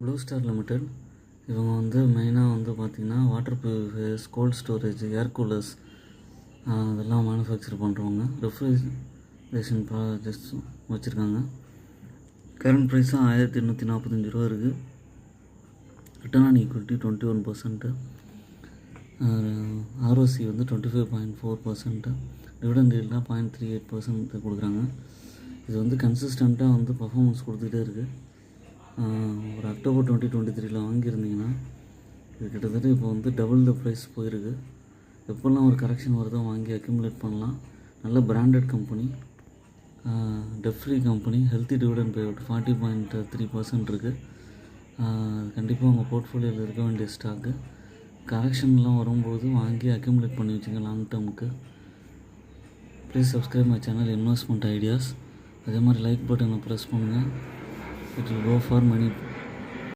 Blue star limited இவங்க வந்து மெயினாக வந்து பார்த்திங்கன்னா water purifiers, cold storage, air coolers அதெல்லாம் மேனுஃபேக்சர் பண்ணுறவங்க. ரெஃப்ரிஜரேஷன் ப்ராஜெக்ட்ஸ் வச்சுருக்காங்க. கரண்ட் ப்ரைஸும் 1845 ரூபா இருக்குது. ரிட்டர்ன் ஆன் ஈக்விட்டி 21%, ஆர்ஓசி வந்து 25.4%, டிவிடெண்ட் ஈல்டாக 0.38% கொடுக்குறாங்க. இது வந்து கன்சிஸ்டண்ட்டாக வந்து பர்ஃபார்மன்ஸ் கொடுத்துக்கிட்டே இருக்குது. ஒரு அக்டோபர் 2023 வாங்கியிருந்தீங்கன்னா இது கிட்டத்தட்ட இப்போ வந்து டபுள் த ப்ரைஸ் போயிருக்கு. எப்போல்லாம் ஒரு கரெக்ஷன் வருதோ வாங்கி அக்யூமுலேட் பண்ணலாம். நல்ல branded company, dead free company, healthy dividend pay out 40.3% இருக்குது. கண்டிப்பாக உங்கள் போர்ட்ஃபோலியோவில் இருக்க வேண்டிய ஸ்டாக்கு. கரெக்ஷன்லாம் வரும்போது வாங்கி அக்யூமுலேட் பண்ணி வச்சுங்க லாங் டேர்முக்கு. Please subscribe my channel investment ideas. அதே மாதிரி லைக் பட்டனை ப்ரெஸ் பண்ணுங்கள். It will go for many